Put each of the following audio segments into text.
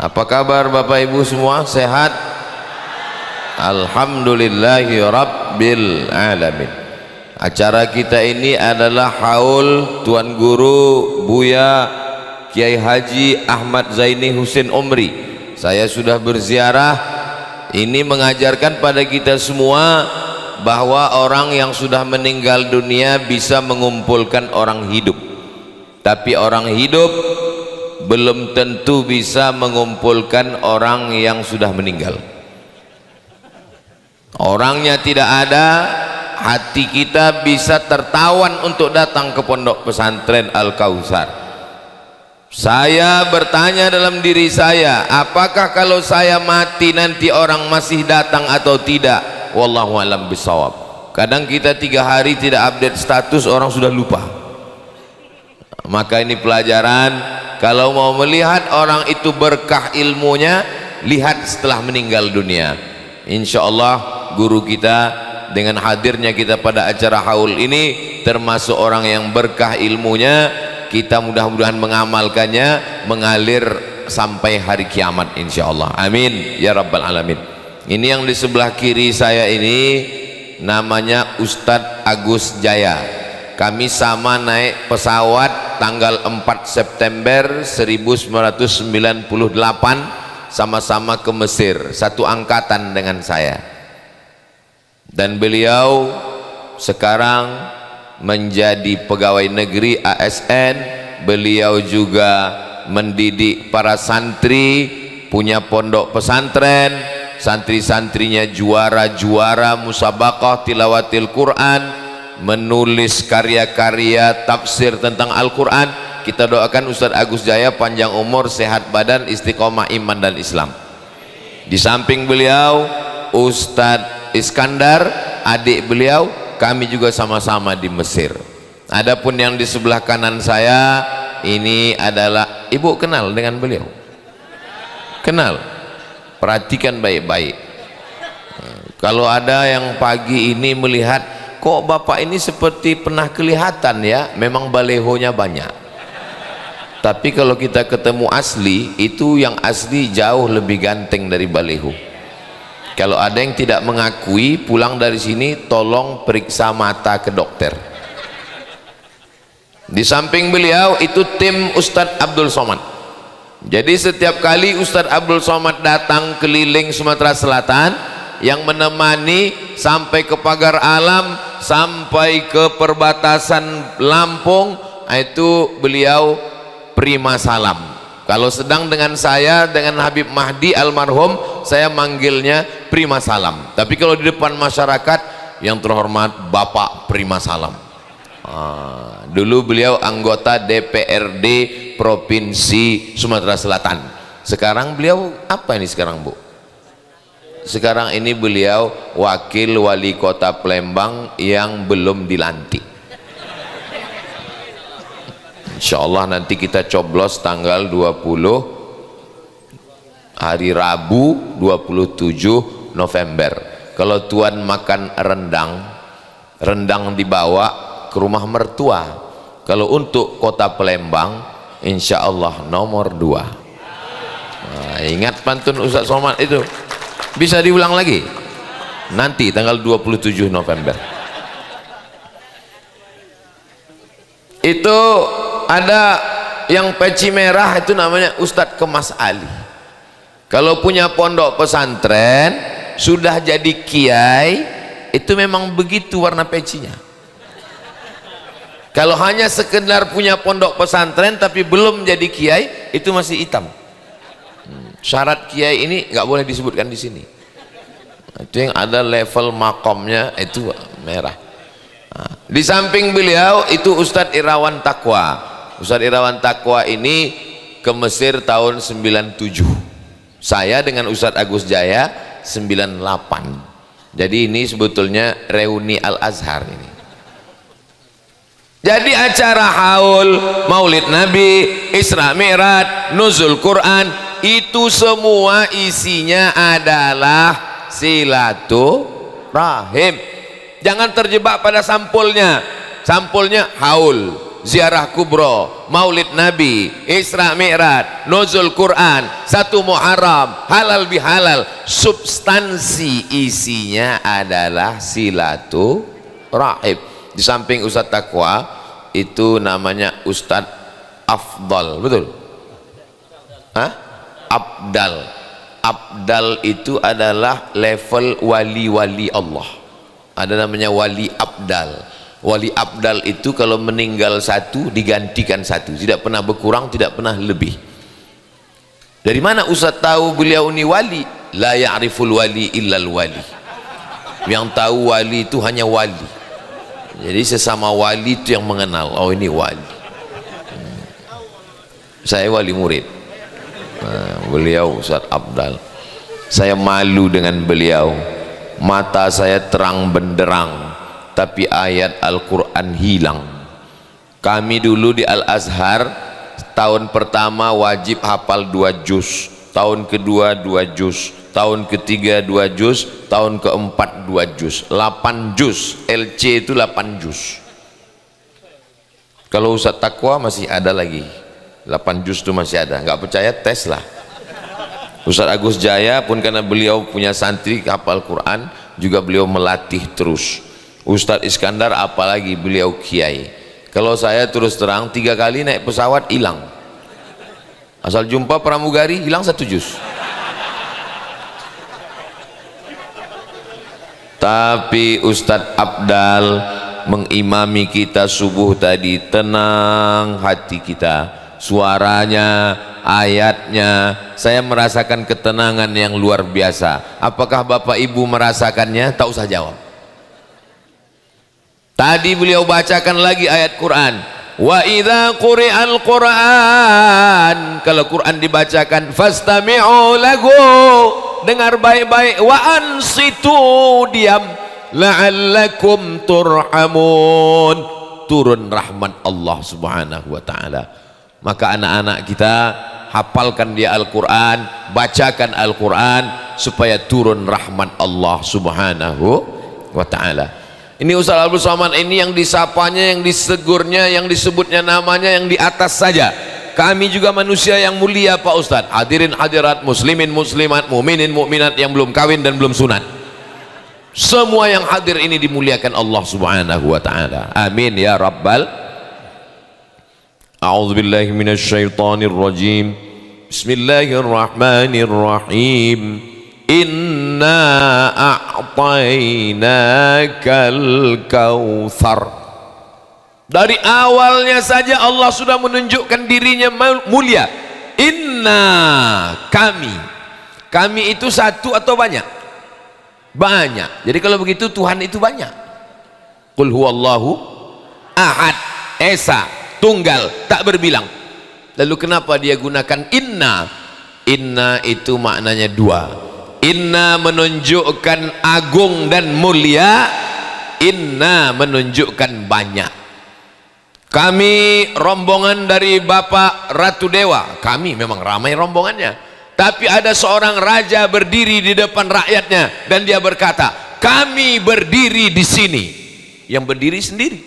Apa kabar Bapak Ibu semua? Sehat? Alhamdulillahi Rabbil Alamin. Acara kita ini adalah haul Tuan Guru Buya Kiai Haji Ahmad Zaini Husin Umri. Saya sudah berziarah. Ini mengajarkan pada kita semua bahwa orang yang sudah meninggal dunia bisa mengumpulkan orang hidup, tapi orang hidup belum tentu bisa mengumpulkan orang yang sudah meninggal. Orangnya tidak ada, hati kita bisa tertawan untuk datang ke pondok pesantren Al-Kautsar. Saya bertanya dalam diri saya, apakah kalau saya mati nanti orang masih datang atau tidak? Wallahu a'lam bishawab. Kadang kita 3 hari tidak update status, orang sudah lupa. Maka ini pelajaran. Kalau mau melihat orang itu berkah ilmunya, lihat setelah meninggal dunia. Insya Allah guru kita dengan hadirnya kita pada acara haul ini termasuk orang yang berkah ilmunya. Kita mudah-mudahan mengamalkannya, mengalir sampai hari kiamat insya Allah. Amin ya rabbal alamin. Ini yang di sebelah kiri saya ini namanya Ustadz Agus Jaya. Kami sama naik pesawat tanggal 4 September 1998 sama-sama ke Mesir, satu angkatan dengan saya. Dan beliau sekarang menjadi pegawai negeri ASN. Beliau juga mendidik para santri, punya pondok pesantren, santri-santrinya juara-juara musabaqah tilawatil Quran, menulis karya-karya tafsir tentang Al-Quran. Kita doakan Ustadz Agus Jaya panjang umur, sehat badan, istiqomah iman dan Islam. Di samping beliau Ustadz Iskandar, adik beliau, kami juga sama-sama di Mesir. Adapun yang di sebelah kanan saya ini adalah, ibu kenal dengan beliau? Kenal? Perhatikan baik-baik. Kalau ada yang pagi ini melihat, kok bapak ini seperti pernah kelihatan ya, memang balehonya banyak. Tapi kalau kita ketemu asli, itu yang asli jauh lebih ganteng dari baleho. Kalau ada yang tidak mengakui, pulang dari sini tolong periksa mata ke dokter. Di samping beliau itu tim Ustadz Abdul Somad. Jadi setiap kali Ustadz Abdul Somad datang keliling Sumatera Selatan, yang menemani sampai ke pagar alam, sampai ke perbatasan Lampung, itu beliau prima salam. Kalau sedang dengan saya, dengan Habib Mahdi almarhum, saya manggilnya prima salam. Tapi kalau di depan masyarakat, yang terhormat Bapak prima salam. Dulu beliau anggota DPRD Provinsi Sumatera Selatan. Sekarang beliau apa ini sekarang, Bu? Sekarang ini beliau wakil wali kota Palembang yang belum dilantik. Insya Allah nanti kita coblos tanggal 20 hari Rabu 27 November. Kalau Tuan makan rendang dibawa ke rumah mertua. Kalau untuk kota Palembang insya Allah nomor 2. Nah, ingat pantun Ustaz Somad itu. Bisa diulang lagi nanti tanggal 27 November. Itu ada yang peci merah, itu namanya Ustadz Kemas Ali. Kalau punya pondok pesantren sudah jadi kiai, itu memang begitu warna pecinya. Kalau hanya sekedar punya pondok pesantren tapi belum jadi kiai, itu masih hitam. Syarat kiai ini nggak boleh disebutkan di sini. Itu yang ada level makomnya itu merah. Di samping beliau itu Ustadz Irawan Taqwa. Ustadz Irawan Taqwa ini ke Mesir tahun 97. Saya dengan Ustadz Agus Jaya 98. Jadi ini sebetulnya reuni Al-Azhar ini. Jadi acara haul, Maulid Nabi, Isra Mi'raj, Nuzul Quran, itu semua isinya adalah silaturahim. Jangan terjebak pada sampulnya. Sampulnya haul. ziarah kubro, maulid Nabi, Isra Mi'raj, nuzul Quran, 1 Muharram, halal bihalal. Substansi isinya adalah silaturahim. Di samping Ustadz Taqwa itu namanya Ustadz Afdal, betul? Hah? Abdal. Abdal itu adalah level wali-wali Allah. Ada namanya wali Abdal. Wali Abdal itu kalau meninggal satu digantikan satu, tidak pernah berkurang, tidak pernah lebih. Dari mana Ustaz tahu beliau ini wali? La ya'riful wali illal wali. Yang tahu wali itu hanya wali. Jadi sesama wali itu yang mengenal, oh ini wali. Saya wali murid. Beliau Ustaz Abdal, saya malu dengan beliau. Mata saya terang benderang, tapi ayat Al-Quran hilang. Kami dulu di Al-Azhar, tahun pertama wajib hafal 2 juz, tahun kedua 2 juz, tahun ketiga 2 juz, tahun keempat 2 juz, 8 juz. LC itu 8 juz. Kalau Ustaz Taqwa masih ada lagi 8 juz itu masih ada. Nggak percaya tes lah. Ustaz Agus Jaya pun karena beliau punya santri hafal Quran, juga beliau melatih terus. Ustaz Iskandar apalagi beliau kiai. Kalau saya terus terang 3 kali naik pesawat hilang. Asal jumpa pramugari hilang 1 juz. Tapi Ustadz Abdal mengimami kita subuh tadi, tenang hati kita. Suaranya, ayatnya, saya merasakan ketenangan yang luar biasa. Apakah Bapak Ibu merasakannya? Tak usah jawab. Tadi beliau bacakan lagi ayat Quran. Wa idza quri'al Quran, kalau Quran dibacakan, fastami'u lahu, dengar baik-baik, wa ansitu, diam, la'allakum turhamun, turun rahmat Allah Subhanahu wa taala. Maka anak-anak kita hafalkan dia Al-Quran, bacakan Al-Quran supaya turun rahmat Allah Subhanahu wa ta'ala. Ini Ustaz Abdul Somad ini yang disapanya, yang disegurnya, yang disebutnya namanya yang di atas saja. Kami juga manusia yang mulia Pak Ustaz. Hadirin hadirat, muslimin muslimat, mukminin mukminat yang belum kawin dan belum sunat, semua yang hadir ini dimuliakan Allah Subhanahu wa ta'ala. Amin ya rabbal. A'udzu billahi minasy syaithanir rajim. Bismillahirrahmanirrahim. Inna a'tainakal kautsar. Dari awalnya saja Allah sudah menunjukkan dirinya mulia. Inna, kami. Kami itu satu atau banyak? Banyak. Jadi kalau begitu Tuhan itu banyak. Qul huwallahu ahad, esa, tunggal, tak berbilang. Lalu kenapa dia gunakan inna? Inna itu maknanya 2. Inna menunjukkan agung dan mulia, inna menunjukkan banyak. Kami rombongan dari Bapak Ratu Dewa, kami memang ramai rombongannya, tapi ada seorang raja berdiri di depan rakyatnya dan dia berkata, kami berdiri di sini. Yang berdiri sendiri.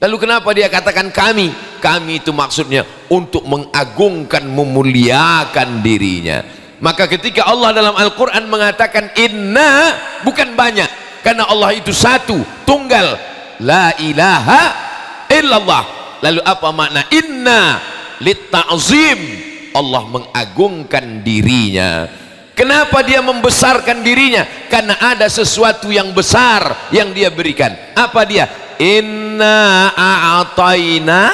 Lalu kenapa dia katakan kami? Kami itu maksudnya untuk mengagungkan, memuliakan dirinya. Maka ketika Allah dalam Al-Quran mengatakan inna, bukan banyak, karena Allah itu satu, tunggal, la ilaha illallah. Lalu apa makna inna? Litta'zim, Allah mengagungkan dirinya. Kenapa dia membesarkan dirinya? Karena ada sesuatu yang besar yang dia berikan. Apa dia? Inna a'tayna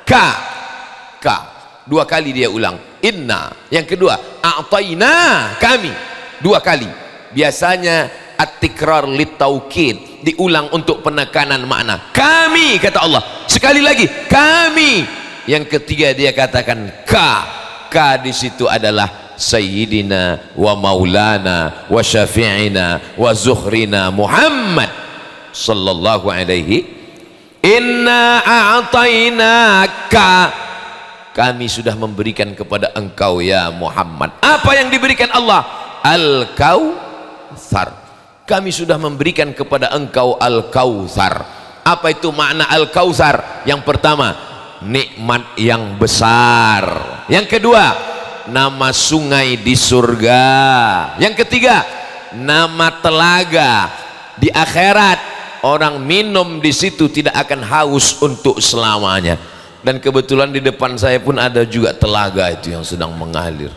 ka. 2 kali dia ulang inna. Yang kedua a'tayna, kami, 2 kali. Biasanya at-tikrar litaukid, diulang untuk penekanan makna. Kami, kata Allah. Sekali lagi kami. Yang ketiga dia katakan ka di situ adalah sayyidina wa maulana wa syafi'ina wa zuhrina Muhammad sallallahu alaihi. Inna a'tainaka, kami sudah memberikan kepada engkau ya Muhammad. Apa yang diberikan Allah? Al-Kautsar. Kami sudah memberikan kepada engkau Al-Kautsar. Apa itu makna Al-Kautsar? Yang pertama, nikmat yang besar. Yang kedua, nama sungai di surga. Yang ketiga, nama telaga di akhirat. Orang minum di situ tidak akan haus untuk selamanya. Dan kebetulan di depan saya pun ada juga telaga itu yang sedang mengalir.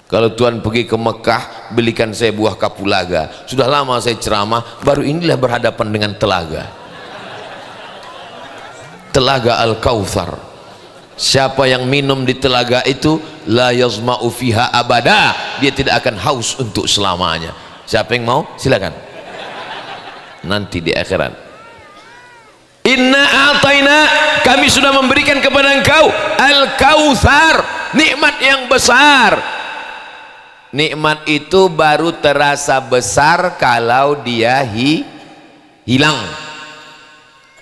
Kalau Tuhan pergi ke Mekah, belikan saya buah kapulaga. Sudah lama saya ceramah, baru inilah berhadapan dengan telaga. Telaga Al-Kautsar. Siapa yang minum di telaga itu, la yazma'u fiha abada, dia tidak akan haus untuk selamanya. Siapa yang mau? Silakan. Nanti di akhirat. Inna a'taina, kami sudah memberikan kepada engkau Al-Kautsar, nikmat yang besar. Nikmat itu baru terasa besar kalau dia hilang.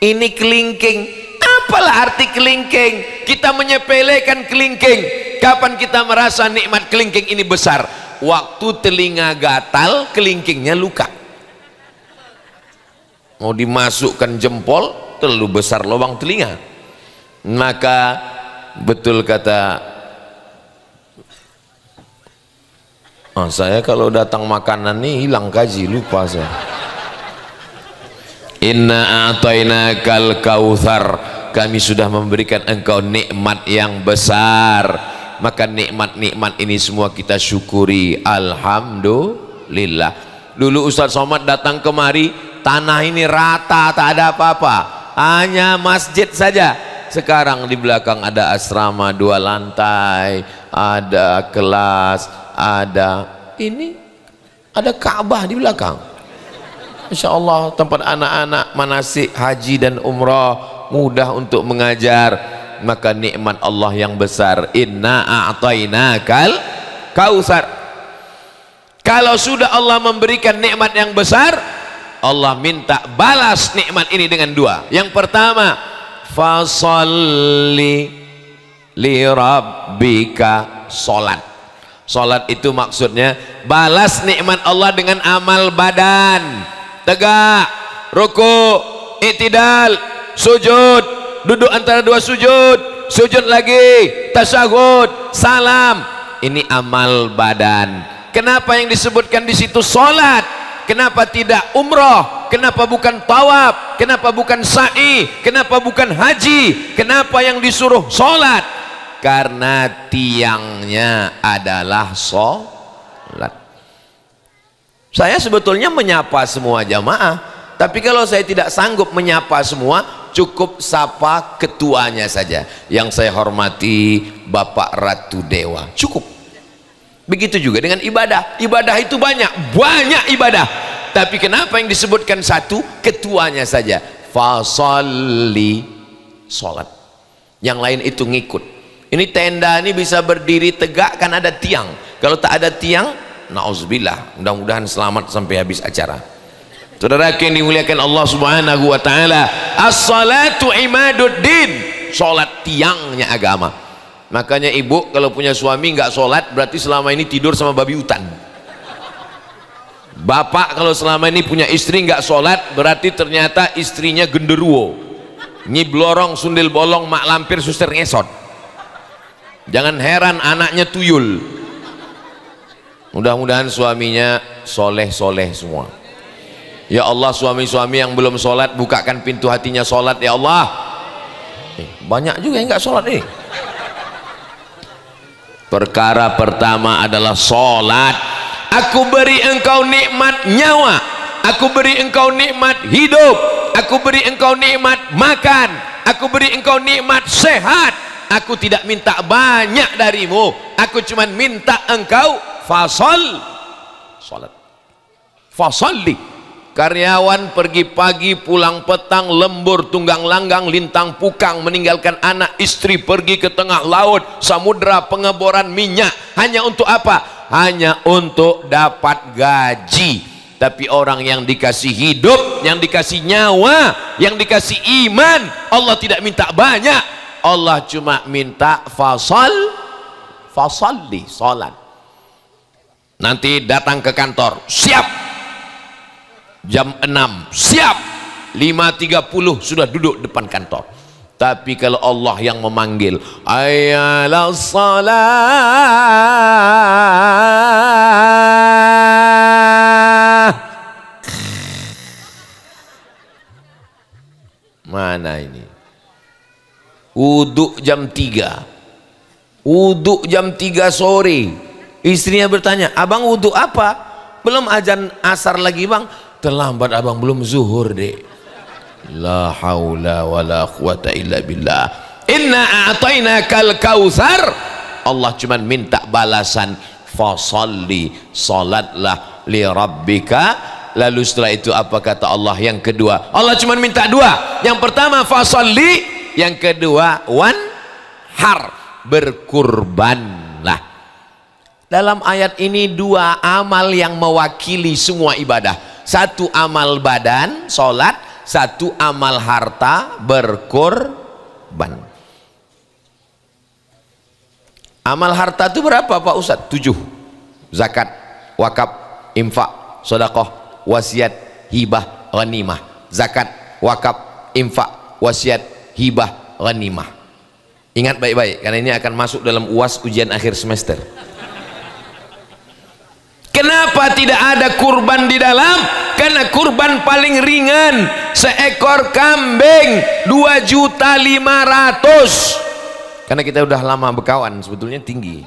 Ini kelingking. Apalah arti kelingking? Kita menyepelekan kelingking. Kapan kita merasa nikmat kelingking ini besar? Waktu telinga gatal, kelingkingnya luka. Mau dimasukkan jempol, terlalu besar lubang telinga. Maka betul kata saya kalau datang makanan nih hilang gaji, lupa saya. Inna a'tainakal kautsar, kami sudah memberikan engkau nikmat yang besar. Maka nikmat-nikmat ini semua kita syukuri, alhamdulillah. Dulu Ustaz Somad datang kemari, tanah ini rata, tak ada apa-apa, hanya masjid saja. Sekarang di belakang ada asrama 2 lantai, ada kelas, ada Ka'bah di belakang. Masya Allah, tempat anak-anak manasik haji dan umrah, mudah untuk mengajar. Maka nikmat Allah yang besar. Inna a'tainakal kautsar. Kalau sudah Allah memberikan nikmat yang besar, Allah minta balas nikmat ini dengan 2. Yang pertama, fasalli li rabbika, salat. Salat itu maksudnya balas nikmat Allah dengan amal badan. Tegak, ruku, i'tidal, sujud, duduk antara 2 sujud, sujud lagi, tasyahud, salam. Ini amal badan. Kenapa yang disebutkan di situ salat? Kenapa tidak umrah? Kenapa bukan tawaf? Kenapa bukan sa'i? Kenapa bukan haji? Kenapa yang disuruh salat? Karena tiangnya adalah salat. Saya sebetulnya menyapa semua jamaah, tapi kalau saya tidak sanggup menyapa semua, cukup sapa ketuanya saja. Yang saya hormati Bapak Ratu Dewa, cukup. Begitu juga dengan ibadah. Ibadah itu banyak ibadah. Tapi kenapa yang disebutkan satu? Ketuanya saja. Fasalli, salat. Yang lain itu ngikut. Ini tenda ini bisa berdiri tegak kan ada tiang. Kalau tak ada tiang, na'udzubillah, mudah-mudahan selamat sampai habis acara. Saudara yang dimuliakan Allah Subhanahu wa taala, as-salatu imaduddin, salat tiangnya agama. Makanya ibu kalau punya suami nggak salat, berarti selama ini tidur sama babi hutan. Bapak kalau selama ini punya istri nggak salat, berarti ternyata istrinya genderuwo, nyiblorong, sundil bolong, mak lampir, suster ngesot. Jangan heran anaknya tuyul. Mudah-mudahan suaminya soleh-soleh semua. Ya Allah, suami-suami yang belum sholat, bukakan pintu hatinya sholat ya Allah. Banyak juga yang nggak sholat nih. Perkara pertama adalah sholat. Aku beri engkau nikmat nyawa, aku beri engkau nikmat hidup, aku beri engkau nikmat makan, aku beri engkau nikmat sehat. Aku tidak minta banyak darimu, aku cuma minta engkau salat. Fasalli. Karyawan pergi pagi pulang petang, lembur tunggang langgang lintang pukang, meninggalkan anak istri pergi ke tengah laut samudra pengeboran minyak. Hanya untuk apa? Hanya untuk dapat gaji. Tapi orang yang dikasih hidup, yang dikasih nyawa, yang dikasih iman, Allah tidak minta banyak. Allah cuma minta fasalli, salat. Nanti datang ke kantor, siap jam 6, siap 5.30 sudah duduk depan kantor. Tapi kalau Allah yang memanggil, ayalah salat, mana ini? Wudhu jam 3, wudhu jam 3 sore. Istrinya bertanya, abang wudhu apa? Belum azan asar lagi bang. Terlambat abang, belum zuhur dek. La haula wala quwata illa billah. Inna a'tainakal kautsar. Allah cuman minta balasan, fasalli, salatlah li rabbika. Lalu setelah itu apa kata Allah yang kedua? Allah cuman minta dua. Yang pertama fasalli, yang kedua wanhar, berkurbanlah. Dalam ayat ini dua amal yang mewakili semua ibadah. Satu amal badan, salat, satu amal harta, berkorban. Amal harta itu berapa Pak Ustadz? 7. Zakat, wakaf, infak, sedekah, wasiat, hibah, ghanimah. Zakat, wakaf, infak, wasiat, hibah, ghanimah. Ingat baik-baik karena ini akan masuk dalam UAS ujian akhir semester. Kenapa tidak ada kurban di dalam? Karena kurban paling ringan, seekor kambing 2.500.000. Karena kita udah lama berkawan, sebetulnya tinggi.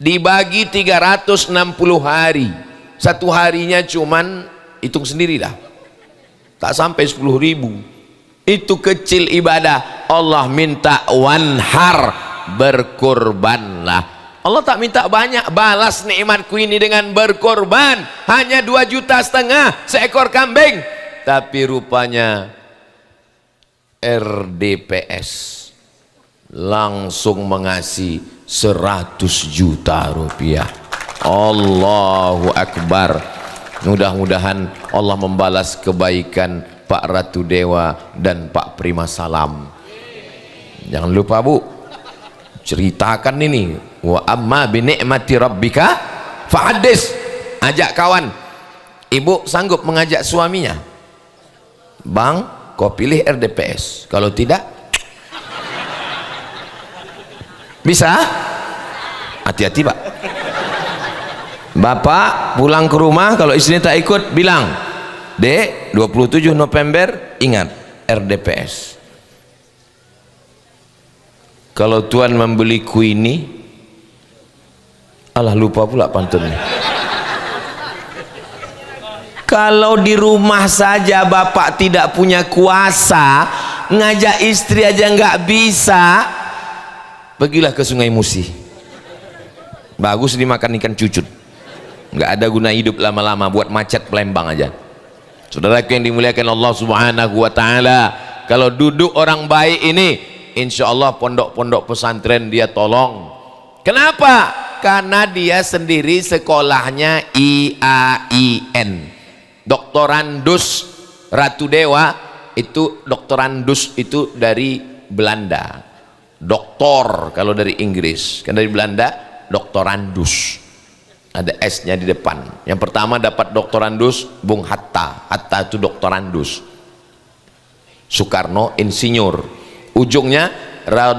Dibagi 360 hari, satu harinya cuman hitung sendiri dah, tak sampai 10.000. Itu kecil ibadah. Allah minta wanhar, berkurbanlah. Allah tak minta banyak, balas nikmatku ini dengan berkorban. Hanya 2,5 juta seekor kambing. Tapi rupanya RDPS langsung mengasih 100 juta rupiah. Allahu Akbar. Mudah-mudahan Allah membalas kebaikan Pak Ratu Dewa dan Pak Prima Salam. Jangan lupa Bu, ceritakan ini. Wa amma bi ni'mati rabbika fahadis. Ajak kawan. Ibu sanggup mengajak suaminya, bang, kau pilih RDPS. Kalau tidak, bisa. Hati-hati Pak. Bapak pulang ke rumah, kalau istrinya tak ikut, bilang, Dek, 27 November ingat RDPS. Kalau Tuhan membeli ini, alah lupa pula pantunnya. Kalau di rumah saja bapak tidak punya kuasa, ngajak istri aja nggak bisa, pergilah ke Sungai Musi. Bagus dimakan ikan cucut. Nggak ada guna hidup lama-lama, buat macet Palembang aja. Saudaraku yang dimuliakan Allah Subhanahu wa taala, kalau duduk orang baik ini, insya Allah pondok-pondok pesantren dia tolong. Kenapa? Karena dia sendiri sekolahnya IAIN, doktorandus. Ratu Dewa itu doktorandus, itu dari Belanda. Doktor kalau dari Inggris, kan dari Belanda doktorandus, ada S-nya di depan. Yang pertama dapat doktorandus Bung Hatta. Hatta itu doktorandus. Soekarno insinyur. Ujungnya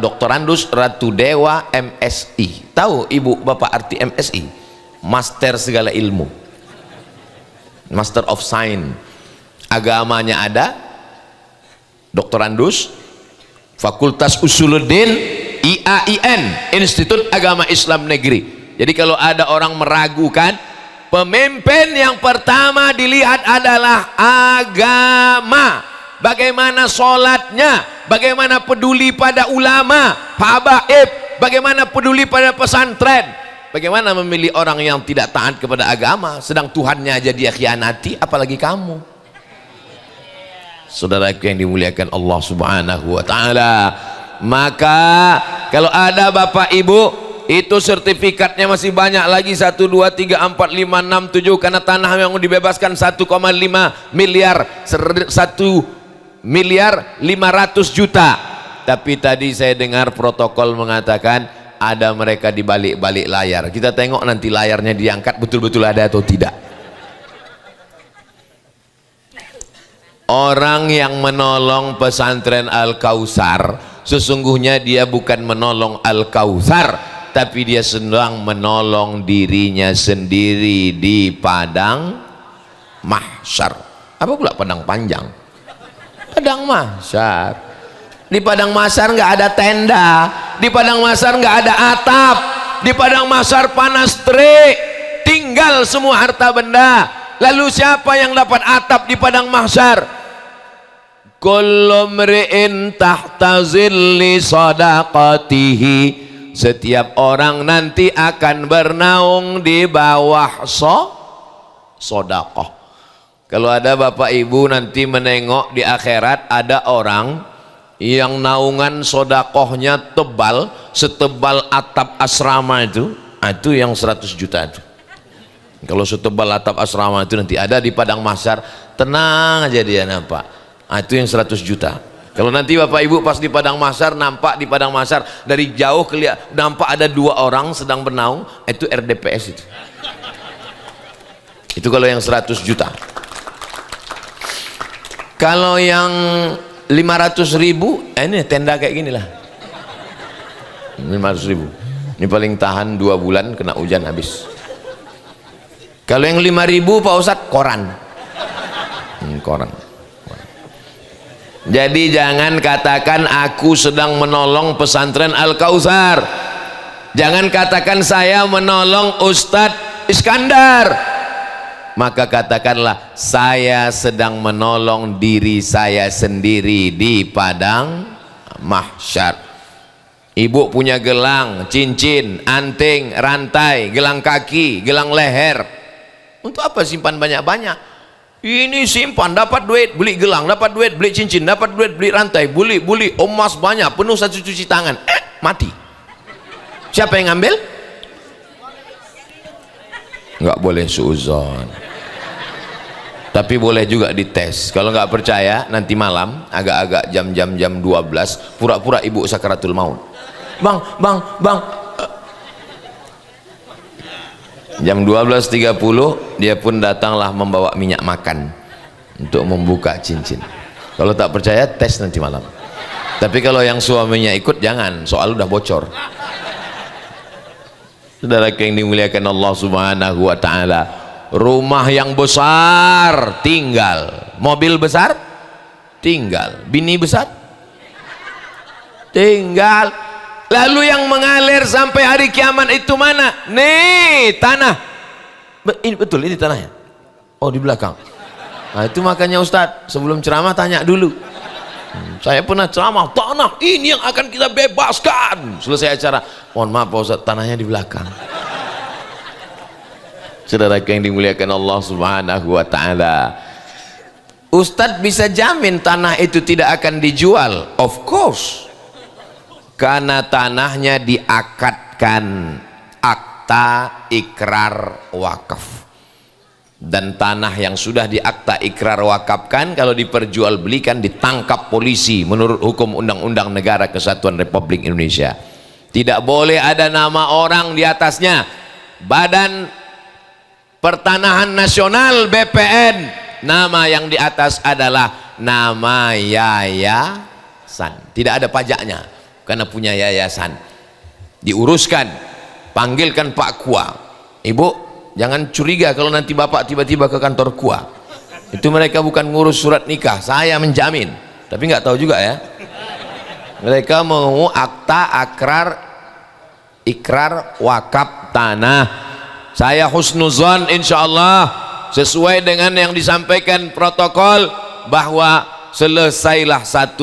doktorandus Ratu Dewa MSI. Tahu ibu bapak arti MSI? Master segala ilmu, Master of Science. Agamanya ada, doktorandus, Fakultas Usuluddin, IAIN, Institut Agama Islam Negeri. Jadi kalau ada orang meragukan, pemimpin yang pertama dilihat adalah agama. Bagaimana sholatnya, bagaimana peduli pada ulama, habaib, bagaimana peduli pada pesantren, bagaimana memilih orang yang tidak taat kepada agama, sedang Tuhannya aja dia khianati, apalagi kamu. Saudaraku yang dimuliakan Allah Subhanahu wa taala, maka kalau ada bapak ibu itu sertifikatnya masih banyak lagi, 1, 2, 3, 4, 5, 6, 7, karena tanah yang dibebaskan 1,5 miliar, 1.500.000.000. Tapi tadi saya dengar protokol mengatakan ada mereka di balik-balik layar. Kita tengok nanti layarnya diangkat betul-betul ada atau tidak. orang yang menolong pesantren Al-Kautsar sesungguhnya dia bukan menolong Al-Kautsar, tapi dia sedang menolong dirinya sendiri di padang mahsyar. Apa pula padang panjang? Padang mahsyar. Di padang mahsyar nggak ada tenda, di padang mahsyar nggak ada atap, di padang mahsyar panas terik, tinggal semua harta benda. Lalu siapa yang dapat atap di padang mahsyar? Kullu mri'in tahta zilli sadaqatihi, setiap orang nanti akan bernaung di bawah sedekah. Kalau ada bapak ibu nanti menengok di akhirat ada orang yang naungan sedekahnya tebal setebal atap asrama itu yang 100 juta itu. Kalau setebal atap asrama itu nanti ada di padang mahsyar, tenang aja dia nampak. Itu yang 100 juta. Kalau nanti bapak ibu pas di padang mahsyar, nampak di padang mahsyar dari jauh kelihatan nampak ada 2 orang sedang bernaung, itu RDPS itu. Itu kalau yang 100 juta. Kalau yang 500.000, ini tenda kayak gini lah. 500.000. Ini paling tahan 2 bulan, kena hujan habis. Kalau yang 5.000 Pak Ustadz, koran. Koran. Jadi jangan katakan aku sedang menolong pesantren Al-Kautsar, jangan katakan saya menolong Ustadz Iskandar, maka katakanlah saya sedang menolong diri saya sendiri di padang mahsyar. Ibu punya gelang, cincin, anting, rantai, gelang kaki, gelang leher, untuk apa simpan banyak-banyak? Ini simpan, dapat duit beli gelang, dapat duit beli cincin, dapat duit beli rantai, beli emas banyak, penuh satu cuci tangan, mati. Siapa yang ngambil? Nggak boleh suuzon, tapi boleh juga dites. Kalau nggak percaya nanti malam agak-agak jam 12 pura-pura ibu sakaratul maut. Bang jam 12.30 dia pun datanglah membawa minyak makan untuk membuka cincin. Kalau tak percaya tes nanti malam. Tapi kalau yang suaminya ikut jangan, soal udah bocor. Saudara yang dimuliakan Allah Subhanahu wa taala, rumah yang besar tinggal, mobil besar tinggal, bini besar tinggal. Lalu yang mengalir sampai hari kiamat itu mana? Nih tanah. Ini betul, ini tanahnya. Oh di belakang. Nah itu makanya Ustadz sebelum ceramah tanya dulu. Saya pernah ceramah, tanah ini yang akan kita bebaskan. Selesai acara, mohon maaf Pak Ustadz, tanahnya di belakang. Saudara yang dimuliakan Allah Subhanahu wa taala, Ustadz bisa jamin tanah itu tidak akan dijual? Of course. Karena tanahnya diakadkan akta ikrar wakaf, dan tanah yang sudah diakta ikrar wakafkan kalau diperjualbelikan ditangkap polisi menurut hukum Undang-Undang Negara Kesatuan Republik Indonesia. Tidak boleh ada nama orang di atasnya. Badan Pertanahan Nasional BPN, nama yang di atas adalah nama yayasan, tidak ada pajaknya karena punya yayasan. Diuruskan, panggilkan Pak Kua. Ibu jangan curiga kalau nanti bapak tiba-tiba ke kantor Kua, itu mereka bukan ngurus surat nikah, saya menjamin. Tapi nggak tahu juga ya, mereka mau akta ikrar wakaf tanah. Saya husnuzon insyaallah sesuai dengan yang disampaikan protokol bahwa selesailah 1,5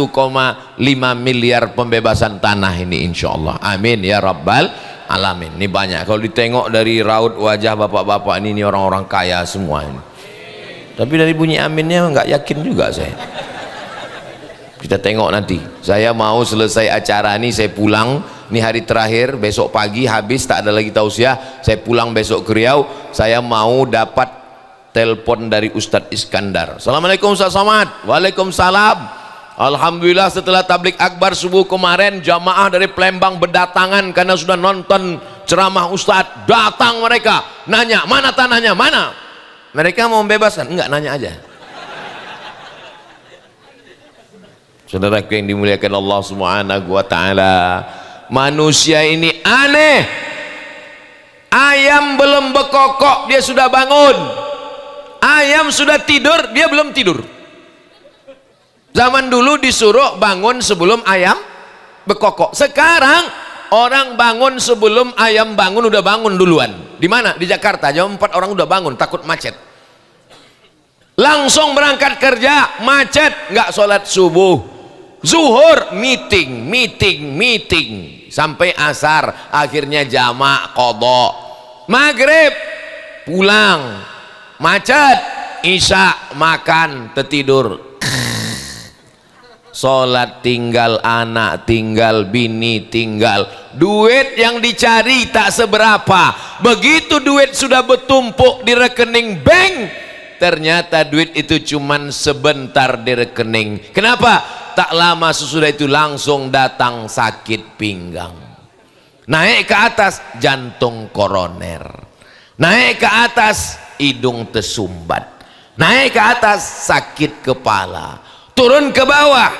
miliar pembebasan tanah ini insyaallah. Amin ya rabbal alamin. Ini banyak kalau ditengok dari raut wajah bapak-bapak ini orang-orang kaya semua ini. Tapi dari bunyi aminnya nggak yakin juga saya. Kita tengok nanti. Saya mau selesai acara ini saya pulang, ini hari terakhir, besok pagi habis tak ada lagi tausiah, saya pulang besok ke Riau. Saya mau dapat telepon dari Ustadz Iskandar. Assalamualaikum Ustadz Somad. Waalaikumsalam. Alhamdulillah setelah tablik akbar subuh kemarin jamaah dari Palembang berdatangan karena sudah nonton ceramah Ustadz. Datang mereka nanya mana tanahnya, mana. Mereka mau membebaskan? Enggak, nanya aja. Saudaraku yang dimuliakan Allah Subhanahu wa taala, manusia ini aneh. Ayam belum bekokok dia sudah bangun. Ayam sudah tidur dia belum tidur. Zaman dulu disuruh bangun sebelum ayam bekokok. Sekarang orang bangun sebelum ayam bangun udah bangun duluan. Di mana? Di Jakarta jam 4 orang udah bangun takut macet. Langsung berangkat kerja, macet, nggak sholat subuh. Zuhur meeting sampai asar, akhirnya jamak qadha. Maghrib pulang, macet, isya makan, tertidur. Sholat tinggal, anak tinggal, bini tinggal, duit yang dicari tak seberapa. Begitu duit sudah bertumpuk di rekening bank, ternyata duit itu cuman sebentar di rekening. Kenapa? Tak lama sesudah itu langsung datang sakit pinggang, naik ke atas jantung koroner, naik ke atas hidung tersumbat, naik ke atas sakit kepala, turun ke bawah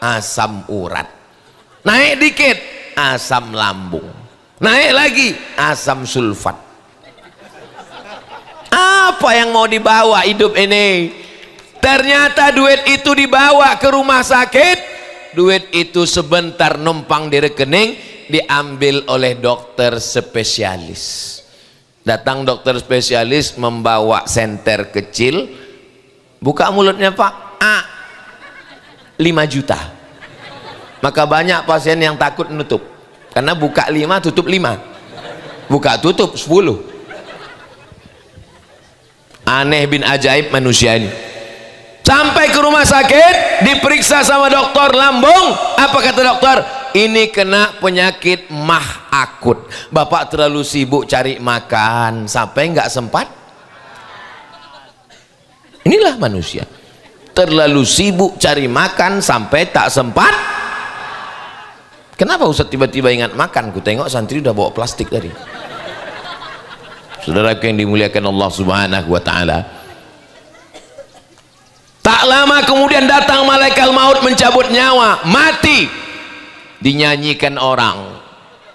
asam urat, naik dikit asam lambung, naik lagi asam sulfat. Apa yang mau dibawa hidup ini? Ternyata duit itu dibawa ke rumah sakit, duit itu sebentar numpang di rekening, diambil oleh dokter spesialis. Datang dokter spesialis membawa senter kecil, buka mulutnya Pak, 5 juta. Maka banyak pasien yang takut nutup, karena buka 5 tutup 5, buka tutup 10. Aneh bin ajaib manusia ini. Sampai ke rumah sakit, diperiksa sama dokter lambung. Apa kata dokter? Ini kena penyakit mah akut. Bapak terlalu sibuk cari makan sampai nggak sempat. Inilah manusia, terlalu sibuk cari makan sampai tak sempat. Kenapa Ustaz tiba-tiba ingat makan? Ku tengok santri udah bawa plastik tadi. Saudaraku yang dimuliakan Allah Subhanahu wa taala, tak lama kemudian datang malaikat maut mencabut nyawa, mati. Dinyanyikan orang,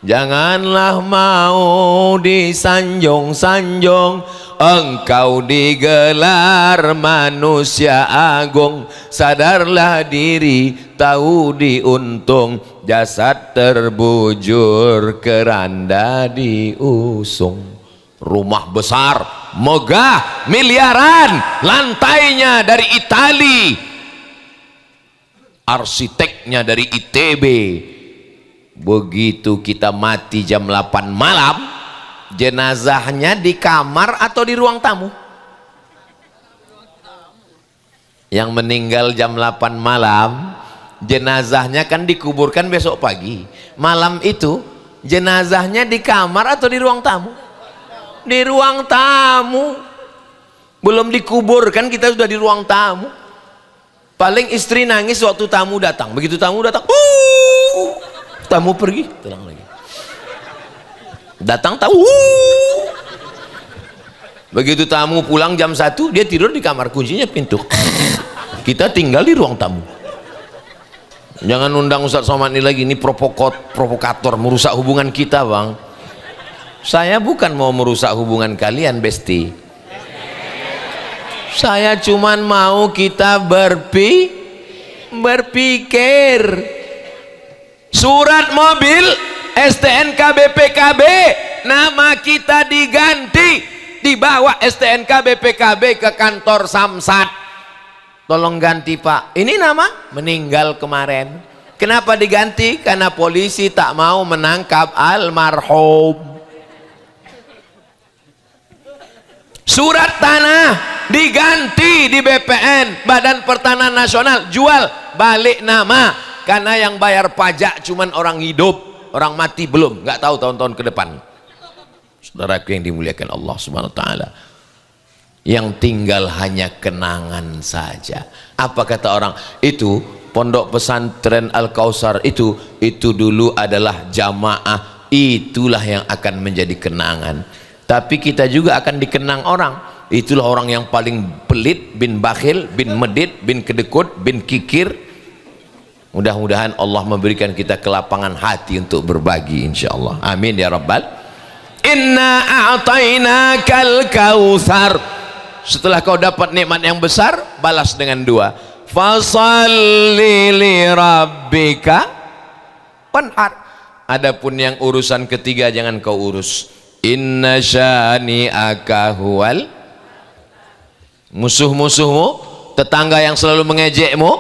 janganlah mau disanjung-sanjung, engkau digelar manusia agung. Sadarlah diri, tahu diuntung, jasad terbujur, keranda diusung. Rumah besar, megah, miliaran, lantainya dari Itali, arsiteknya dari ITB. Begitu kita mati jam 8 malam, jenazahnya di kamar atau di ruang tamu? Yang meninggal jam 8 malam, jenazahnya kan dikuburkan besok pagi. Malam itu jenazahnya di kamar atau di ruang tamu? Di ruang tamu. Belum dikuburkan kita sudah di ruang tamu. Paling istri nangis waktu tamu datang. Begitu tamu datang, tamu pergi, tenang lagi. Datang tamu, begitu tamu pulang jam 1, dia tidur di kamar, kuncinya pintu. Kita tinggal di ruang tamu. Jangan undang Ustaz Somad ini lagi, ini provokator, merusak hubungan kita Bang. Saya bukan mau merusak hubungan kalian Besti, saya cuman mau kita berpikir. Surat mobil STNK BPKB nama kita diganti, dibawa STNK BPKB ke kantor Samsat. Tolong ganti Pak, ini nama meninggal kemarin. Kenapa diganti? Karena polisi tak mau menangkap almarhum. Surat tanah diganti di BPN, Badan Pertanahan Nasional, jual balik nama, karena yang bayar pajak cuman orang hidup, orang mati belum, nggak tahu tahun-tahun ke depan. Saudaraku yang dimuliakan Allah Subhanahu wa taala, yang tinggal hanya kenangan saja. Apa kata orang? Itu pondok pesantren Al-Kausar itu dulu adalah jamaah, itulah yang akan menjadi kenangan. Tapi kita juga akan dikenang orang. Itulah orang yang paling pelit, bin bakhil, bin medit, bin kedekut, bin kikir. Mudah-mudahan Allah memberikan kita kelapangan hati untuk berbagi, insyaallah. Amin ya rabbal. Inna a'tainakal kautsar. Setelah kau dapat nikmat yang besar, balas dengan dua. Fasalli li rabbika wanhar. Adapun yang urusan ketiga jangan kau urus. Inna syani'aka huwal. Musuh-musuhmu, tetangga yang selalu mengejekmu,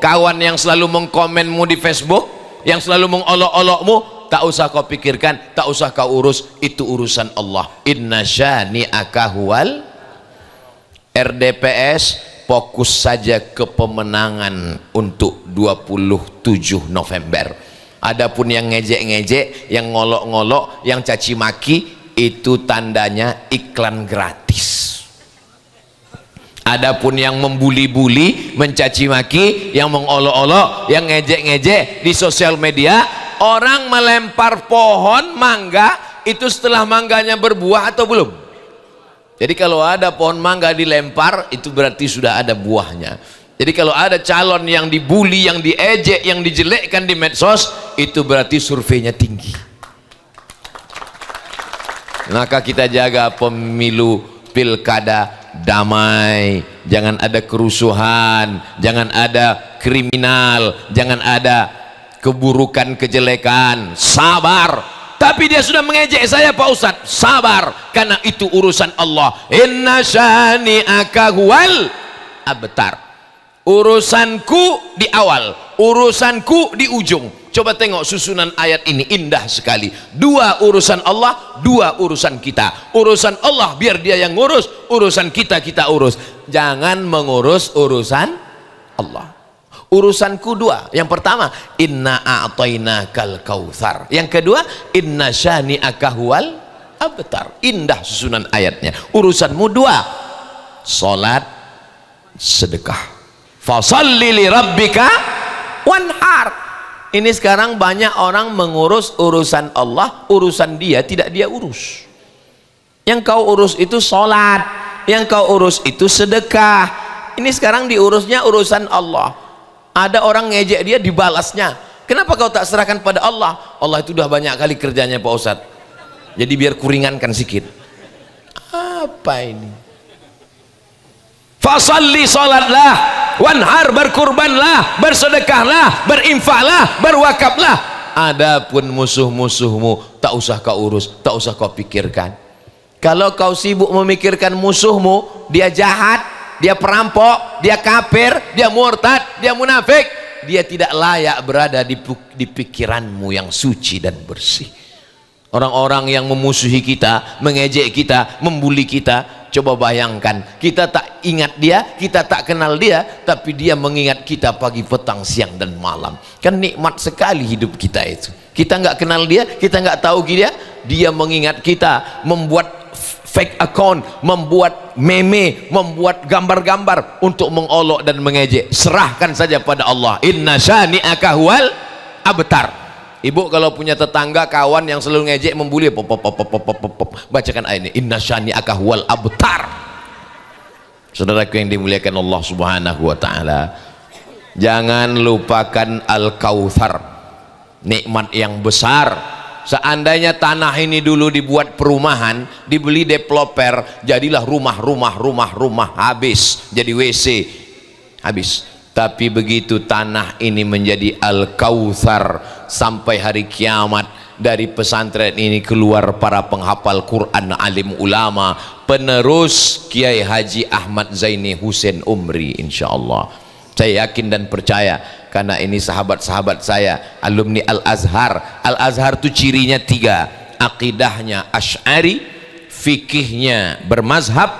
kawan yang selalu mengkomenmu di Facebook, yang selalu mengolok-olokmu, tak usah kau pikirkan, tak usah kau urus, itu urusan Allah. Inna syani'aka huwal. RDPS fokus saja ke pemenangan untuk 27 November. Adapun yang ngejek-ngejek, yang ngolok-ngolok, yang caci maki, itu tandanya iklan gratis. Adapun yang membuli-buli, mencaci maki, yang mengolok-olok, yang ngejek-ngejek di sosial media, orang melempar pohon mangga, itu setelah mangganya berbuah atau belum? Jadi kalau ada pohon mangga dilempar, itu berarti sudah ada buahnya. Jadi kalau ada calon yang dibuli, yang diejek, yang dijelekkan di medsos, itu berarti surveinya tinggi. Maka kita jaga pemilu pilkada damai, jangan ada kerusuhan, jangan ada kriminal, jangan ada keburukan, kejelekan. Sabar. Tapi dia sudah mengejek saya Pak Ustadz, sabar, karena itu urusan Allah. Inna syani'aka huwal abtar. Urusanku di awal, urusanku di ujung. Coba tengok susunan ayat ini, indah sekali. Dua urusan Allah, dua urusan kita. Urusan Allah biar dia yang ngurus, urusan kita kita urus. Jangan mengurus urusan Allah. Urusanku dua. Yang pertama, inna a'tainakal kautsar. Yang kedua, inna syani'aka huwal abtar. Indah susunan ayatnya. Urusanmu dua, salat, sedekah. Fasalli li rabbika wanhar. Ini sekarang banyak orang mengurus urusan Allah, urusan dia tidak dia urus. Yang kau urus itu salat, yang kau urus itu sedekah. Ini sekarang diurusnya urusan Allah. Ada orang ngejek dia, dibalasnya. Kenapa kau tak serahkan pada Allah? Allah itu udah banyak kali kerjanya Pak Ustadz, jadi biar kuringankan sedikit. Apa ini? Fasalli, salatlah, wanhar, berkurbanlah, bersedekahlah, berinfaklah, berwakaflah. Adapun musuh-musuhmu tak usah kau urus, tak usah kau pikirkan. Kalau kau sibuk memikirkan musuhmu, dia jahat, dia perampok, dia kafir, dia murtad, dia munafik, dia tidak layak berada di pikiranmu yang suci dan bersih. Orang-orang yang memusuhi kita, mengejek kita, membuli kita, coba bayangkan, kita tak ingat dia, kita tak kenal dia, tapi dia mengingat kita pagi, petang, siang dan malam. Kan nikmat sekali hidup kita itu. Kita nggak kenal dia, kita nggak tahu dia, dia mengingat kita, membuat fake account, membuat meme, membuat gambar-gambar untuk mengolok dan mengejek. Serahkan saja pada Allah. Inna syani'aka huwal abtar. Ibu kalau punya tetangga, kawan yang selalu ngejek, membuli, bacakan ayat ini, inna syani'aka huwal abtar. Saudaraku yang dimuliakan Allah subhanahu wa ta'ala, jangan lupakan al-kautsar, nikmat yang besar. Seandainya tanah ini dulu dibuat perumahan, dibeli developer, jadilah rumah habis, jadi WC habis. Tapi begitu tanah ini menjadi al-kautsar, sampai hari kiamat dari pesantren ini keluar para penghafal Quran, alim ulama, penerus Kiai Haji Ahmad Zaini Husein Umri, insyaallah. Saya yakin dan percaya, karena ini sahabat-sahabat saya, alumni Al-Azhar. Al-Azhar itu cirinya tiga: akidahnya Asy'ari, fikihnya bermazhab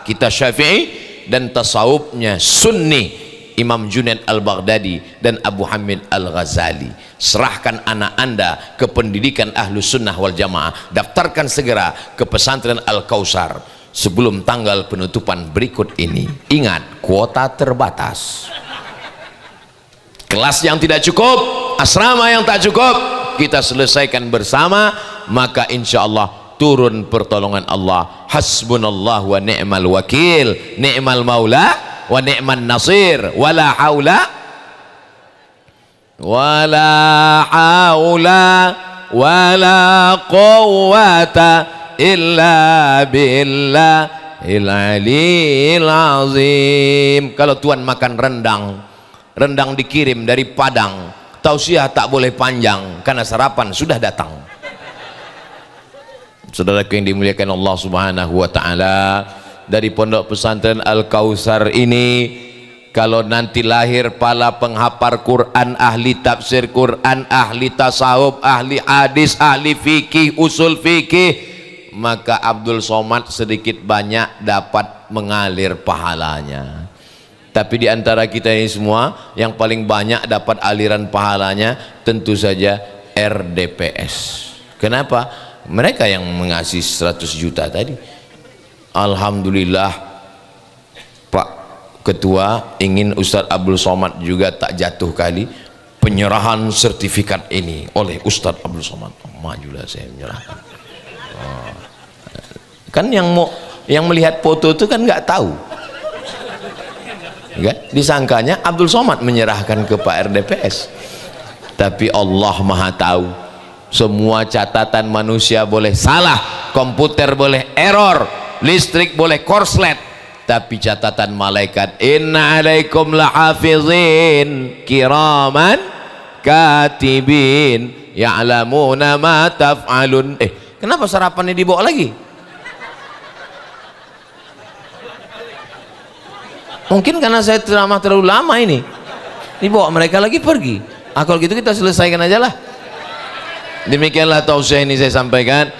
kita Syafi'i, dan tasawufnya Sunni, Imam Junaid Al-Baghdadi dan Abu Hamid Al-Ghazali. Serahkan anak anda ke pendidikan Ahlus Sunnah wal Jamaah, daftarkan segera ke pesantren Al-Kautsar sebelum tanggal penutupan berikut ini. Ingat, kuota terbatas. Kelas yang tidak cukup, asrama yang tak cukup, kita selesaikan bersama, maka insya Allah turun pertolongan Allah. Hasbunallah wa ni'mal wakil, ni'mal maula wa ni'man nasir, wala haula wala haula wala quwwata illa billahil aliyil azim. Kalau tuan makan rendang dikirim dari Padang, tausiah tak boleh panjang karena sarapan sudah datang. Saudaraku yang dimuliakan Allah Subhanahu wa taala, dari Pondok Pesantren Al-Kautsar ini, kalau nanti lahir pala penghafal Quran, ahli tafsir Quran, ahli tasawuf, ahli hadis, ahli fikih, usul fikih, maka Abdul Somad sedikit banyak dapat mengalir pahalanya. Tapi di antara kita ini semua, yang paling banyak dapat aliran pahalanya tentu saja RDPS. Kenapa? Mereka yang mengasih 100 juta tadi. Alhamdulillah, Pak Ketua ingin Ustadz Abdul Somad juga tak jatuh kali penyerahan sertifikat ini oleh Ustadz Abdul Somad. Majulah saya menyerahkan. Oh. Kan yang melihat foto itu kan nggak tahu, kan? Disangkanya Abdul Somad menyerahkan ke Pak RDPS. Tapi Allah Maha tahu. Semua catatan manusia boleh salah, komputer boleh error, listrik boleh korslet, tapi catatan malaikat, inna alaikum lahafizin kiraman katibin ya'lamuna ma taf'alun. Kenapa sarapannya dibawa lagi? Mungkin karena saya ceramah terlalu lama ini, dibawa mereka lagi pergi. Kalau gitu kita selesaikan aja lah. Demikianlah tausiah ini saya sampaikan.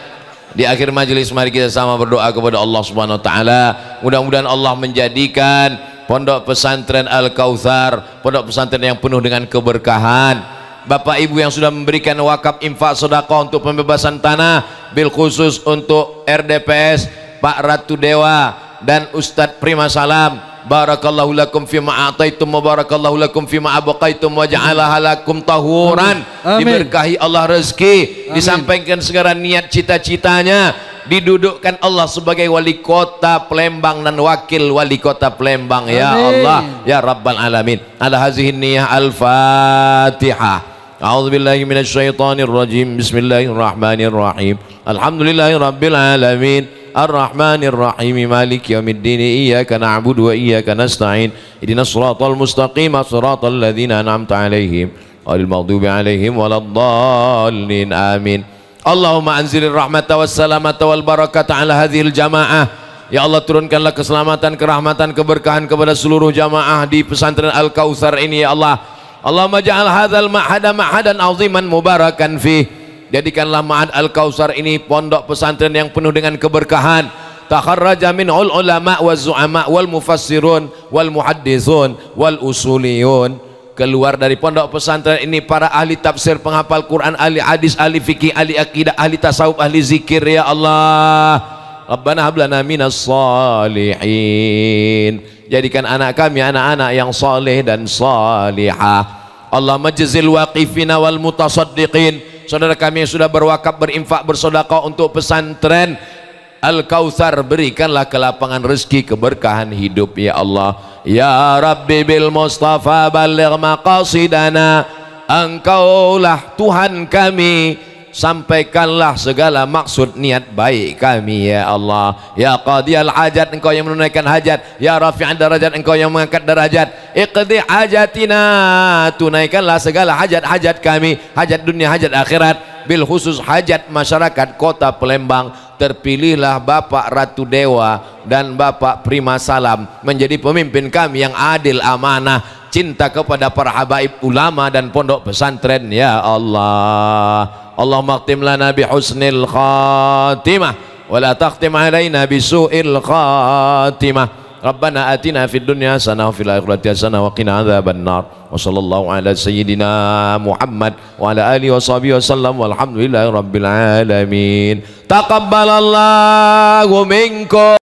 Di akhir majelis mari kita sama berdoa kepada Allah Subhanahu wa taala. Mudah-mudahan Allah menjadikan Pondok Pesantren Al-Kautsar pondok pesantren yang penuh dengan keberkahan. Bapak Ibu yang sudah memberikan wakaf infak sedekah untuk pembebasan tanah, bil khusus untuk RDPS Pak Ratu Dewa dan Ustadz Prima Salam, barakallahu lakum fima a'taitum wa barakallahu lakum fima abqaitum wa ja'alaha lakum tahuran. Diberkahi Allah rezeki. Amin. Disampaikan segala niat cita-citanya, didudukkan Allah sebagai wali kota Palembang dan wakil wali kota Palembang. Amin. Ya Allah ya Rabbal Alamin. Ala hazihi niyah al-Fatihah. A'udzubillahi minasyaitonir rajim. Bismillahirrahmanirrahim. Alhamdulillahi rabbil alamin. Ar-Rahmanir Rahim, Maliki yaumiddin, iyyaka na'budu wa iyyaka nasta'in, ihdinas siratal mustaqim, siratal ladzina an'amta 'alaihim ghairil maghdubi 'alaihim waladdallin. Amin. Allahumma anzilir rahmata was salamata wal barakata 'ala hadhil jamaah. Ya Allah, turunkanlah keselamatan, kerahmatan, keberkahan kepada seluruh jamaah di pesantren Al-Kautsar ini ya Allah. Allahumma ja'al hadzal ma'hada ma'hadan 'aziman mubarakan fih. Jadikanlah Ma'had Al-Kautsar ini pondok pesantren yang penuh dengan keberkahan. Takharraja minhul ulama waz zu'ama wal mufassirun wal muhadditsun wal usuliyun. Keluar dari pondok pesantren ini para ahli tafsir, penghafal Quran, ahli hadis, ahli fikih, ahli akidah, ahli tasawuf, ahli zikir ya Allah. Rabbana hab lana minas shalihin. Jadikan anak kami anak-anak yang saleh dan salihah. Allahumma jazil waqifina wal mutasaddiqin. Saudara kami yang sudah berwakaf, berinfak, bersedekah untuk pesantren Al-Kautsar, berikanlah kelapangan rezeki, keberkahan hidup ya Allah. Ya Rabbi bil Mustafa balligh maqasidana. Engkaulah Tuhan kami, sampaikanlah segala maksud niat baik kami ya Allah. Ya qadiyal hajat, engkau yang menunaikan hajat. Ya rafi'an darajat, engkau yang mengangkat derajat. Iqdi hajatina, tunaikanlah segala hajat-hajat kami, hajat dunia, hajat akhirat, bil khusus hajat masyarakat kota Palembang. Terpilihlah Bapak Ratu Dewa dan Bapak Prima Salam menjadi pemimpin kami yang adil, amanah, cinta kepada para habaib ulama dan pondok pesantren ya Allah. Allahumma khtim lana bi husnil khatimah wa la takhtim alaina bi su'il khatimah. Rabbana atina fid dunya hasanah wa fil akhirati hasanah wa qina adzaban nar. Wa sallallahu ala sayyidina Muhammad wa ala alihi wa sahbihi wasallam walhamdulillahi rabbil alamin. Taqabbalallahu minkum.